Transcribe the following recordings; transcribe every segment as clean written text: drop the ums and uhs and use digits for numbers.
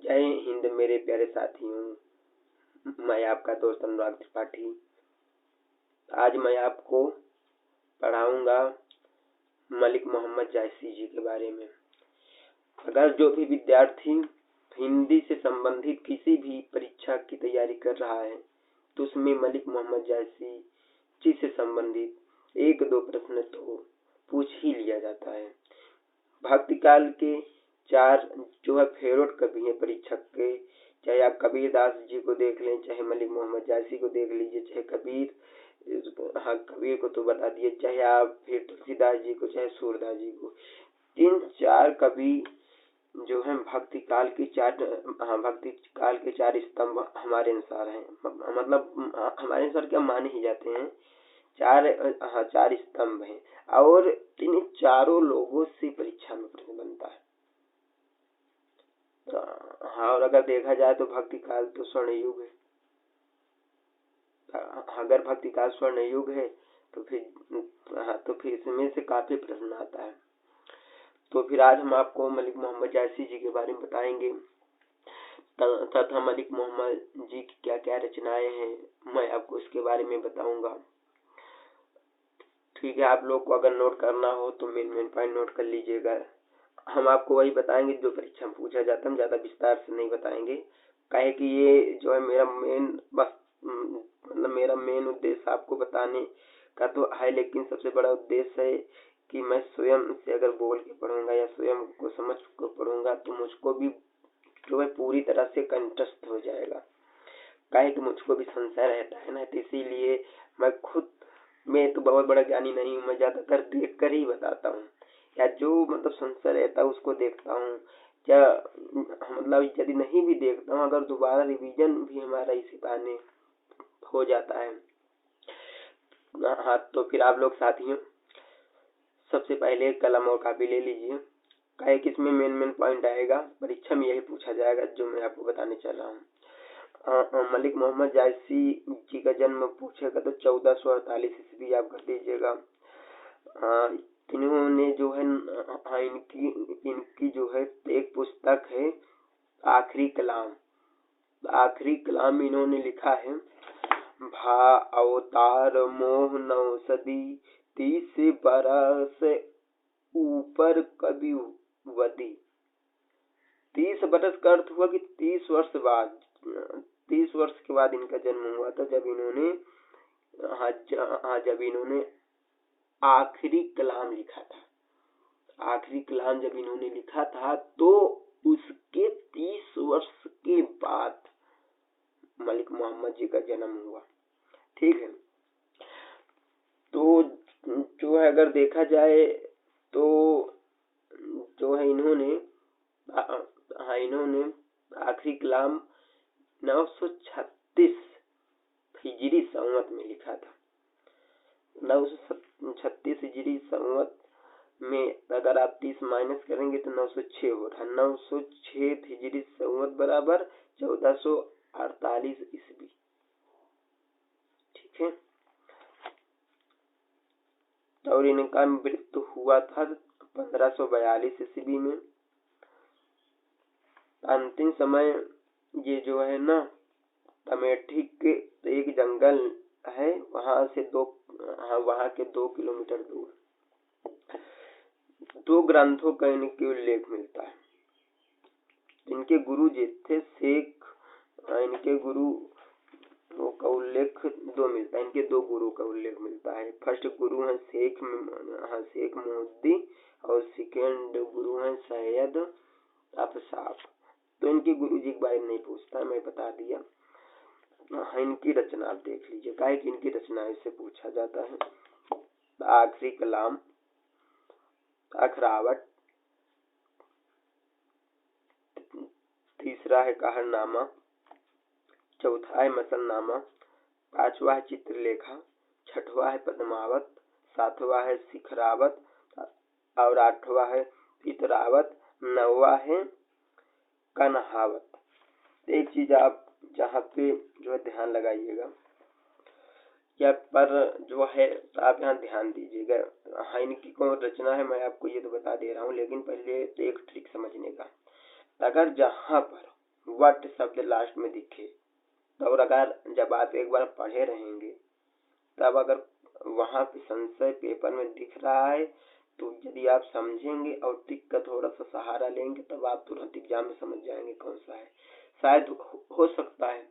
जय हिंद मेरे प्यारे साथियों, मैं आपका दोस्त अनुराग त्रिपाठी। आज मैं आपको पढ़ाऊंगा मलिक मोहम्मद जायसी जी के बारे में। अगर जो भी विद्यार्थी हिंदी से संबंधित किसी भी परीक्षा की तैयारी कर रहा है तो उसमें मलिक मोहम्मद जायसी जी से संबंधित एक दो प्रश्न तो पूछ ही लिया जाता है। भक्ति काल के चार जो है फेवरेट कवि हैं परीक्षक के, चाहे आप कबीर दास जी को देख लें, चाहे मलिक मोहम्मद जायसी को देख लीजिए, चाहे कबीर को तो बता दिए, चाहे आप फिर तुलसीदास जी को, चाहे सूरदास जी को। इन चार कवि जो है भक्ति काल के चार स्तंभ हमारे अनुसार हैं। मतलब हमारे अनुसार क्या माने ही जाते हैं, चार स्तंभ हैं और इन चारों लोगों से परीक्षा में प्रश्न बनता है। हाँ, और अगर देखा जाए तो भक्ति काल तो स्वर्ण युग है। अगर भक्ति काल स्वर्ण युग है तो फिर इसमें से काफी प्रश्न आता है। तो फिर आज हम आपको मलिक मोहम्मद जायसी जी के बारे में बताएंगे तथा मलिक मोहम्मद जी की क्या क्या रचनाएं हैं, मैं आपको इसके बारे में बताऊंगा। ठीक है, आप लोग को अगर नोट करना हो तो मेन पॉइंट नोट कर लीजिएगा। हम आपको वही बताएंगे जो परीक्षा में पूछा जाता है, हम ज्यादा विस्तार से नहीं बताएंगे। काहे कि ये जो है मेरा मेन उद्देश्य आपको बताने का तो है, लेकिन सबसे बड़ा उद्देश्य है कि मैं स्वयं से अगर बोल के पढ़ूंगा या स्वयं को समझ को पढ़ूंगा तो मुझको भी जो है पूरी तरह से कंठस्थ हो जाएगा। काहे कि मुझको भी संशय रहता है ना, तो इसीलिए मैं तो बहुत बड़ा ज्ञानी नहीं हूँ, मैं ज्यादातर देख कर ही बताता हूँ, या जो मतलब संशय रहता है उसको देखता हूँ, या मतलब यदि नहीं भी देखता हूँ, अगर दोबारा रिवीजन भी हमारा इसी बहाने हो जाता है। हाँ, तो फिर आप लोग साथियों सबसे पहले कलम और कापी ले लीजिए। काहे कि इसमें मेन पॉइंट आएगा, परीक्षा में यही पूछा जाएगा जो मैं आपको बताने चल रहा हूँ। मलिक मोहम्मद जायसी जी का जन्म पूछेगा तो 1448 ईस्वी आप कर दीजिएगा। इन्होंने जो है इनकी जो है एक पुस्तक है आखिरी कलाम इन्होंने लिखा है। भा अवतार मोह नौसदी 30 बरस ऊपर कभी वधी। 30 बरस का अर्थ हुआ कि 30 वर्ष के बाद इनका जन्म हुआ था, जब इन्होंने आखिरी कलाम लिखा था। आखिरी कलाम जब इन्होंने लिखा था तो उसके 30 वर्ष के बाद मलिक मोहम्मद जी का जन्म हुआ। ठीक है, तो जो है अगर देखा जाए तो जो है इन्होंने आखिरी कलाम 936 हिजरी संवत में लिखा था। 936 हिजरी संवत में अगर आप 30 माइनस करेंगे तो 906 हो रहा है। 906 हिजरी संवत बराबर 1448 ईस्वी। ठीक है, और इनका मृत्यु हुआ था 1542 ईस्वी में। अंतिम समय ये जो है ना अमेठी के एक जंगल है, वहां के 2 किलोमीटर दूर 2 ग्रंथों का इनके उल्लेख मिलता है। इनके गुरु जी थे शेख, इनके गुरु का उल्लेख 2 मिलता है, इनके 2 गुरु का उल्लेख मिलता है। फर्स्ट गुरु है शेख मोहद्दी और सेकेंड गुरु है सैयद अफसाब। तो इनके गुरु जी के बारे में नहीं पूछता, मैं बता दिया। इनकी रचना आप देख लीजिए, काहे कि इनकी रचनाएं से पूछा जाता है। आखिरी कलाम, अखरावट, तीसरा है कहरनामा, चौथा है मसलनामा, पांचवा है चित्रलेखा, छठवा है पद्मावत, सातवां है शिखरावत और आठवां है पितरावत, नौवा है कन्हावत। एक चीज आप जहाँ पे जो है ध्यान लगाइएगा, या पर जो है आप यहाँ ध्यान दीजिएगा। इनकी कौन रचना है मैं आपको ये तो बता दे रहा हूँ, लेकिन पहले तो एक ट्रिक समझने का। अगर जहाँ पर वट शब्द लास्ट में दिखे, तो और अगर जब आप एक बार पढ़े रहेंगे तब अगर वहां पे संशय पेपर में दिख रहा है तो यदि आप समझेंगे और टिक का थोड़ा सा सहारा लेंगे तब आप तुरंत एग्जाम में समझ जाएंगे कौन सा है। शायद हो सकता है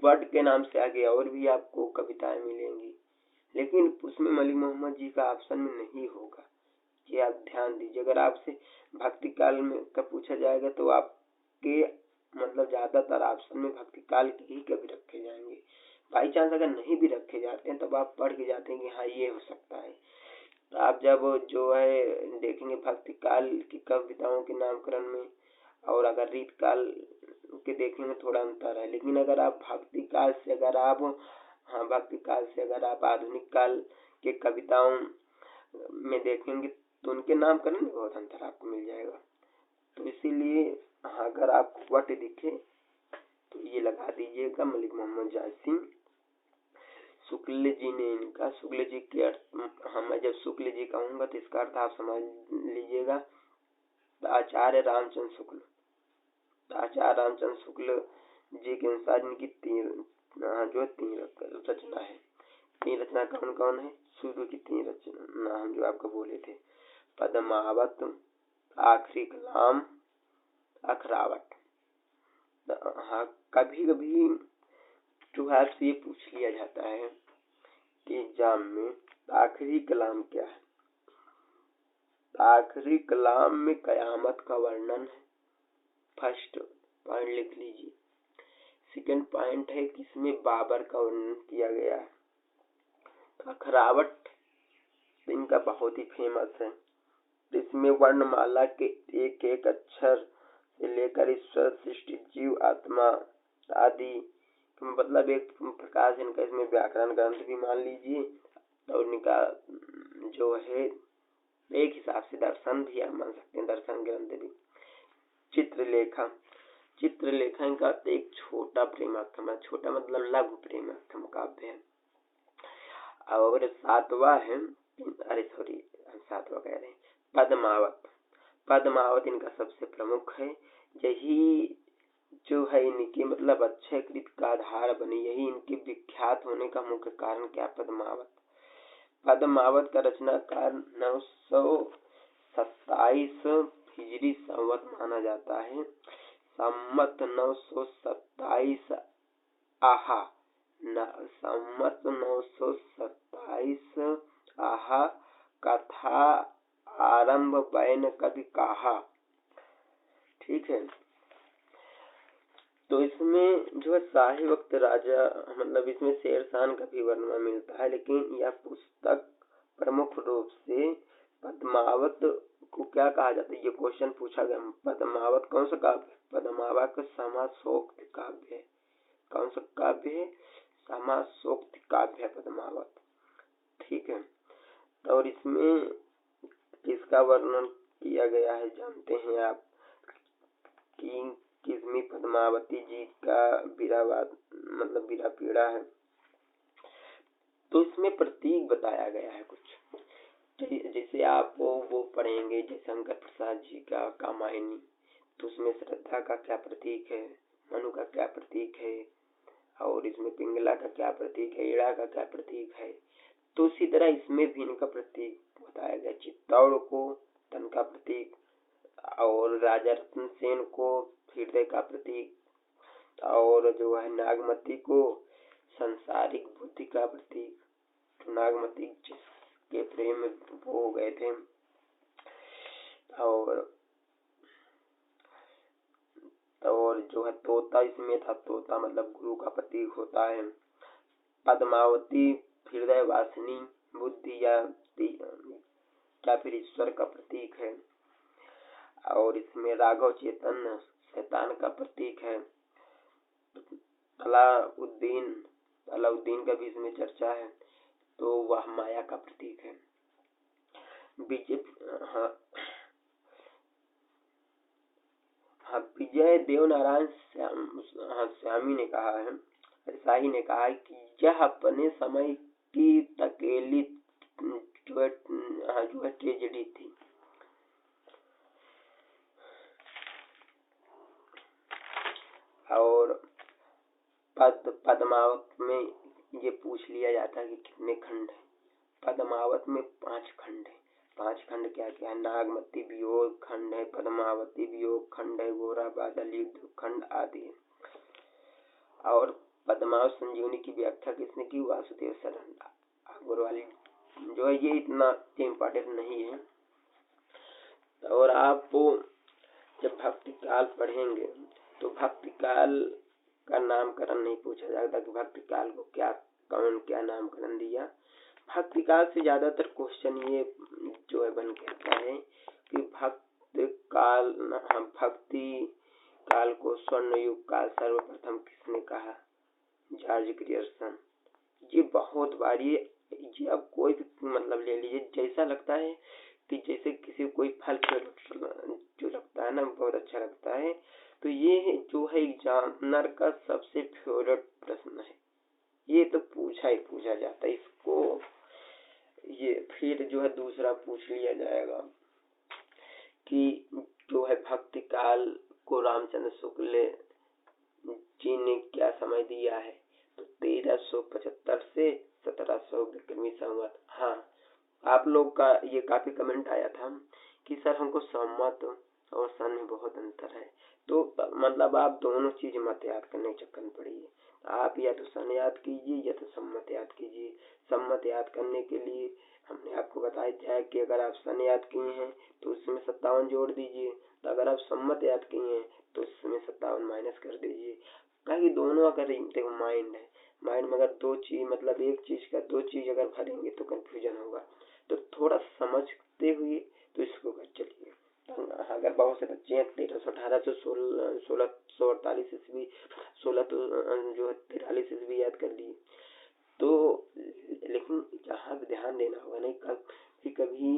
वर्ड के नाम से आगे और भी आपको कविताएं मिलेंगी, लेकिन उसमें मलिक मोहम्मद जी का ऑप्शन में नहीं होगा। ये आप ध्यान दीजिए। अगर आपसे भक्ति काल में का पूछा जाएगा तो आपके मतलब ज्यादातर ऑप्शन में भक्ति काल के ही कवि रखे जाएंगे। बाई चांस अगर नहीं भी रखे जाते हैं तब आप पढ़ के जाते हैं कि हाँ ये हो सकता है। तो आप जब जो है देखेंगे भक्ति काल की कविताओं के नामकरण में और अगर रीत काल के देखेंगे थोड़ा अंतर है, लेकिन अगर आप भक्ति काल से अगर आप भक्ति काल से अगर आप आधुनिक काल के कविताओं में देखेंगे तो उनके नामकरण में बहुत अंतर आपको मिल जाएगा। तो इसीलिए अगर आपको वट दिखे तो ये लगा दीजिएगा मलिक मोहम्मद जायसी। शुक्ल जी ने इनका, शुक्ल जी के अर्थ मैं जब शुक्ल जी कहूंगा तो इसका अर्थ आप समझ लीजिएगा आचार्य रामचंद्र शुक्ल। आचार्य रामचंद्र शुक्ल जी के अनुसार इनकी तीन रचना है। तीन रचना कौन कौन है? शुरू की तीन रचना हम जो आपको बोले थे, पद्मावत, आखिरी कलाम, अखरावत। हाँ, कभी कभी जो है आपसे ये पूछ लिया जाता है कि एग्जाम में आखिरी कलाम क्या है। आखिरी कलाम में कयामत का वर्णन है, फर्स्ट पॉइंट लिख लीजिए। सेकंड पॉइंट है कि इसमें बाबर का वर्णन किया गया है। अखरावट इनका बहुत ही फेमस है। इसमें वर्णमाला के एक एक अक्षर से लेकर ईश्वर, सृष्टि, जीव, आत्मा आदि मतलब एक प्रकार से इनका इसमें व्याकरण ग्रंथ भी मान लीजिए और इनका जो है एक हिसाब से दर्शन भी आप मान सकते हैं, दर्शन ग्रंथ भी। चित्रलेखा इनका एक छोटा प्रेमार्थम है, छोटा मतलब लघु प्रेमार्थम काव्य है। और सातवां कह रहे हैं पद्मावत इनका सबसे प्रमुख है। यही जो है इनकी मतलब अक्षय कृत का आधार बनी, यही इनके विख्यात होने का मुख्य कारण क्या? पद्मावत का रचनाकार 927 हिजरी संवत माना जाता है। सम्मत 927 आहा सम्मत 927 आहा कथा आरंभ बैन कवि कहा। ठीक है, तो इसमें जो है शाही वक्त राजा मतलब इसमें शेरशाह का भी वर्णन मिलता है, लेकिन यह पुस्तक प्रमुख रूप से पद्मावत को क्या कहा जाता है, ये क्वेश्चन पूछा गया। पद्मावत कौन सा काव्य? पद्मावत समासोक्त काव्य है। कौन सा काव्य है? समासोक्त काव्य है पद्मावत। ठीक है, और इसमें किसका वर्णन किया गया है जानते हैं आप कि किसमें पद्मावती जी का विरहवाद मतलब विरह पीड़ा है। तो इसमें प्रतीक बताया गया है कुछ, जैसे आप वो पढ़ेंगे जैसे शंकर प्रसाद जी का कामायनी, तो उसमें श्रद्धा का क्या प्रतीक है, मनु का क्या प्रतीक है, और इसमें पिंगला का क्या प्रतीक है, ईड़ा का क्या प्रतीक है। तो इसी तरह इसमें भी इनका प्रतीक बताया गया। चित्तौड़ को धन का प्रतीक और राजा रत्न सेन को हृदय का प्रतीक, और जो है नागमती को संसारिक बुद्धि का प्रतीक। तो नागमती जिसके प्रेम में वो हो गए थे, और जो है तोता इसमें था, तोता मतलब गुरु का प्रतीक होता है। पद्मावती हृदय वासिनी बुद्धि या फिर ईश्वर का प्रतीक है, और इसमें राघव चेतन शैतान का प्रतीक है। अलाउद्दीन का भी इसमें चर्चा है, तो वह माया का प्रतीक है। विजय देव नारायण श्यामी ने कहा है, शाही ने कहा है कि यह अपने समय की टकेली जो है ट्रेजेडी थी। और पद्मावत में ये पूछ लिया जाता है कि कितने खंड है। पद्मावत में 5 खंड है। 5 खंड क्या क्या है? नागमती वियोग खंड है, पद्मावती वियोग खंड है, घोरा बादल युद्ध खंड आदि है। और पद्मावत संजीवनी की व्याख्या किसने की? वासुदेव शरण अकबर वाली जो है। ये इतना इम्पोर्टेंट नहीं है। और आप जब भक्ति काल पढ़ेंगे तो भक्ति काल का नामकरण नहीं पूछा जाता कि भक्ति काल को क्या नामकरण दिया। भक्ति काल से ज्यादातर क्वेश्चन ये जो है बन के आता है कि भक्ति काल को स्वर्ण युग काल सर्वप्रथम किसने कहा? George Grierson. ये बहुत बार ये अब कोई भी मतलब ले लीजिए, जैसा लगता है कि जैसे किसी कोई फल जो लगता है ना बहुत अच्छा लगता है, तो ये जो है एग्जामिनर का सबसे फेवरेट प्रश्न है। ये तो पूछा ही पूछा जाता है इसको। ये फिर जो है दूसरा पूछ लिया जाएगा कि जो है भक्ति काल को रामचंद्र शुक्ल जी ने क्या समय दिया है? तो 1375 से 1700 विक्रमी संवत। हाँ, आप लोग का ये काफी कमेंट आया था कि सर हमको संवत और सन में बहुत अंतर है। तो मतलब आप दोनों चीज मत याद करने के चक्कर में पड़िए। आप या तो सन याद कीजिए या तो सम्मत याद कीजिए। सम्मत याद करने के लिए हमने आपको बताया है कि अगर आप सन याद किए हैं तो उसमें 57 जोड़ दीजिए, तो अगर आप सम्मत याद किए हैं तो उसमें 57 माइनस कर दीजिए। ताकि दोनों अगर देखो माइंड है, माइंड में अगर दो चीज मतलब एक चीज का दो चीज अगर भरेंगे तो कंफ्यूजन होगा। तो थोड़ा समझते हुए तो इसको कर चलिए। अगर बहुत से बच्चे हैं 1318 से 1648 ईस्वी 16 तो जो है 43 ईस्वी याद कर लिए तो, लेकिन जहाँ ध्यान देना होगा नहीं कभी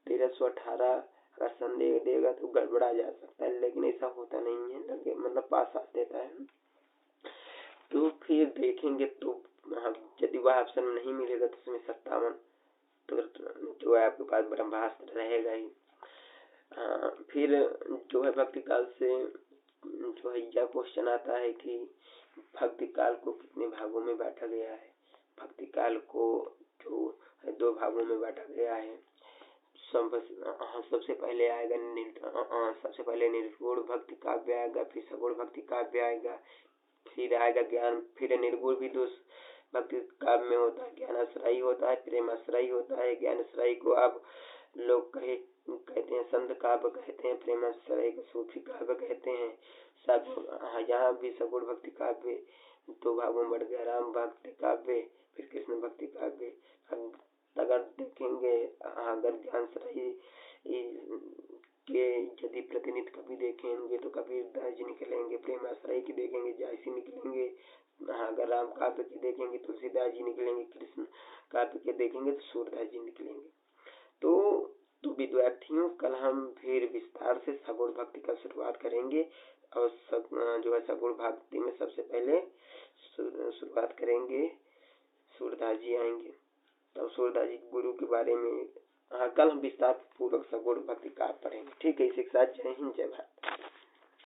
1318 अगर संदेह देगा तो गड़बड़ा जा सकता है, लेकिन ऐसा होता नहीं है ना, मतलब पास आ देता है। तो फिर देखेंगे तो यदि वह ऑप्शन नहीं मिलेगा तो उसमें 57 तो जो है आपके पास ब्रह्मास्त्र रहेगा ही। फिर जो है भक्ति काल से जो है यह क्वेश्चन आता है कि भक्ति काल को कितने भागों में बांटा गया है? भक्ति काल को जो है 2 भागों में बांटा गया है। सबसे पहले आएगा सबसे पहले निर्गुण भक्ति काव्य आएगा, फिर सगुण भक्ति काव्य आएगा, फिर आएगा ज्ञान। फिर निर्गुण भी 2 भक्ति काव्य में होता है, ज्ञानाश्रयी होता है, प्रेमाश्रयी होता है। ज्ञानाश्रयी को आप लोग कहते हैं संत काव्य कहते हैं, प्रेमाश्रयी को सूफी काव्य कहते हैं। सब यहाँ भी सगुण भक्ति काव्य 2 भागों में बढ़ गया, राम भक्ति काव्य फिर कृष्ण भक्ति काव्य। अगर देखेंगे अगर ज्ञानाश्रयी के यदि प्रतिनिधि कभी देखेंगे तो कबीरदास जी निकलेंगे, प्रेमाश्रयी की देखेंगे जायसी निकलेंगे, अगर राम काव्य की देखेंगे तुलसीदास जी निकलेंगे, कृष्ण काव्य के देखेंगे तो सूरदास जी निकलेंगे। तो विद्यार्थियों कल हम फिर विस्तार से सगुण भक्ति का शुरुआत करेंगे और जो है सगुण भक्ति में सबसे पहले शुरुआत करेंगे सूरदास जी आएंगे, तब सूरदास जी गुरु के बारे में कल हम विस्तार पूर्वक सगुण भक्ति का पढ़ेंगे। ठीक है, इसी के साथ जय हिंद जय भारत।